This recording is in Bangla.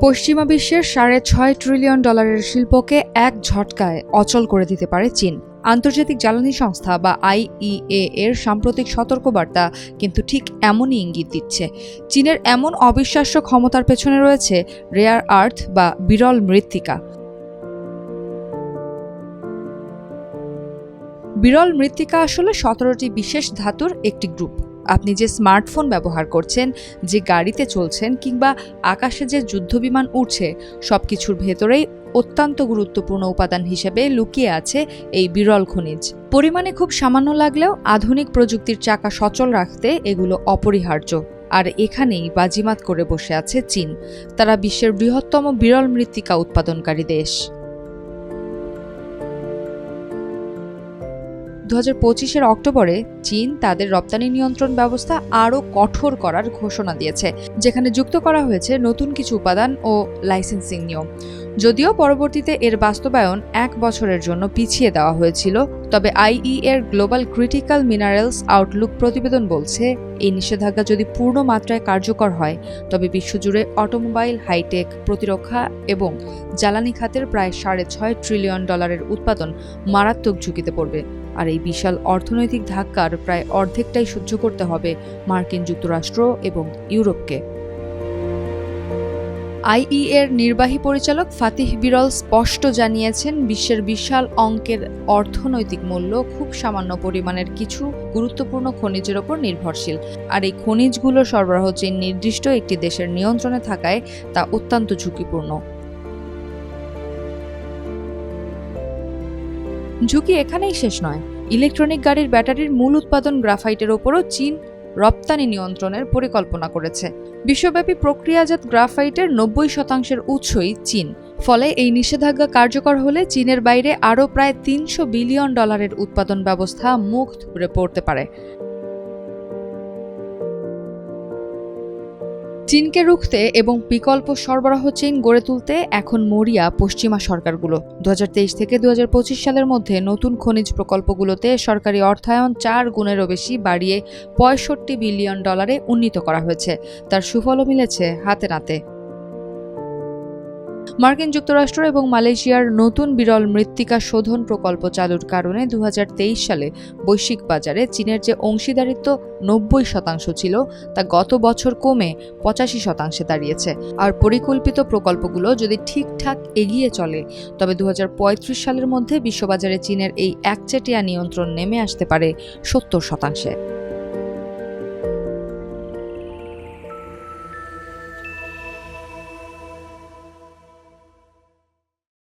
পশ্চিমা বিশ্বের $6.5 ট্রিলিয়ন শিল্পকে এক ঝটকায় অচল করে দিতে পারে চীন। আন্তর্জাতিক জ্বালানি সংস্থা বা IEA এর সাম্প্রতিক সতর্কবার্তা কিন্তু ঠিক এমনই ইঙ্গিত দিচ্ছে। চীনের এমন অবিশ্বাস্য ক্ষমতার পেছনে রয়েছে রেয়ার আর্থ বা বিরল মৃত্তিকা। বিরল মৃত্তিকা আসলে 17টি বিশেষ ধাতুর একটি গ্রুপ। আপনি যে স্মার্টফোন ব্যবহার করছেন, যে গাড়িতে চলছেন কিংবা আকাশে যে যুদ্ধবিমান উড়ছে, সবকিছুর ভেতরেই অত্যন্ত গুরুত্বপূর্ণ উপাদান হিসেবে লুকিয়ে আছে এই বিরল খনিজ। পরিমাণে খুব সামান্য লাগলেও আধুনিক প্রযুক্তির চাকা সচল রাখতে এগুলো অপরিহার্য। আর এখানেই বাজিমাত করে বসে আছে চীন। তারা বিশ্বের বৃহত্তম বিরল মৃত্তিকা উৎপাদনকারী দেশ। 2025-এর অক্টোবরে চীন তাদের রপ্তানি নিয়ন্ত্রণ ব্যবস্থা আরও কঠোর করার ঘোষণা দিয়েছে, যেখানে যুক্ত করা হয়েছে নতুন কিছু উপাদান ও লাইসেন্সিং নিয়ম। যদিও পরবর্তীতে এর বাস্তবায়ন 1 বছরের জন্য পিছিয়ে দেওয়া হয়েছিল, তবে IEA এর গ্লোবাল ক্রিটিক্যাল মিনারেলস আউটলুক প্রতিবেদন বলছে এই নিষেধাজ্ঞা যদি পূর্ণ মাত্রায় কার্যকর হয় তবে বিশ্বজুড়ে অটোমোবাইল, হাইটেক, প্রতিরক্ষা এবং জ্বালানি খাতের প্রায় $6.5 ট্রিলিয়ন উৎপাদন মারাত্মক ঝুঁকিতে পড়বে। আর এই বিশাল অর্থনৈতিক ধাক্কার প্রায় অর্ধেকটাই সহ্য করতে হবে মার্কিন যুক্তরাষ্ট্র এবং ইউরোপকে। IEA এর নির্বাহী পরিচালক ফাতিহ বিরল স্পষ্ট জানিয়েছেন, বিশ্বের বিশাল অঙ্কের অর্থনৈতিক মূল্য খুব সামান্য পরিমাণের কিছু গুরুত্বপূর্ণ খনিজের ওপর নির্ভরশীল। আর এই খনিজগুলো সরবরাহ চীন নির্দিষ্ট একটি দেশের নিয়ন্ত্রণে থাকায় তা অত্যন্ত ঝুঁকিপূর্ণ। ঝুঁকি এখানেই শেষ নয়। ইলেকট্রনিক গাড়ির ব্যাটারির মূল উৎপাদন গ্রাফাইটের ওপরও চীন রপ্তানি নিয়ন্ত্রণের পরিকল্পনা করেছে। বিশ্বব্যাপী প্রক্রিয়াজাত গ্রাফাইটের 90% উৎসই চীন। ফলে এই নিষেধাজ্ঞা কার্যকর হলে চীনের বাইরে আরও প্রায় $300 বিলিয়ন উৎপাদন ব্যবস্থা মুখ থুবড়ে পড়তে পারে। চীনকে রুখতে এবং বিকল্প সরবরাহ চেইন গড়ে তুলতে এখন মরিয়া পশ্চিমা সরকারগুলো। 2023 থেকে 2025 সালের মধ্যে নতুন খনিজ প্রকল্পগুলোতে সরকারি অর্থায়ন 4 গুণেরও বেশি বাড়িয়ে $65 বিলিয়ন উন্নীত করা হয়েছে। তার সুফলও মিলেছে হাতে নাতে। মার্কিন যুক্তরাষ্ট্র এবং মালয়েশিয়ার নতুন বিরল মৃত্তিকা শোধন প্রকল্প চালুর কারণে 2023 সালে বৈশ্বিক বাজারে চীনের যে অংশীদারিত্ব 90% ছিল তা গত বছর কমে 85% দাঁড়িয়েছে। আর পরিকল্পিত প্রকল্পগুলো যদি ঠিকঠাক এগিয়ে চলে তবে 2035 সালের মধ্যে বিশ্ববাজারে চীনের এই একচেটিয়া নিয়ন্ত্রণ নেমে আসতে পারে 70%।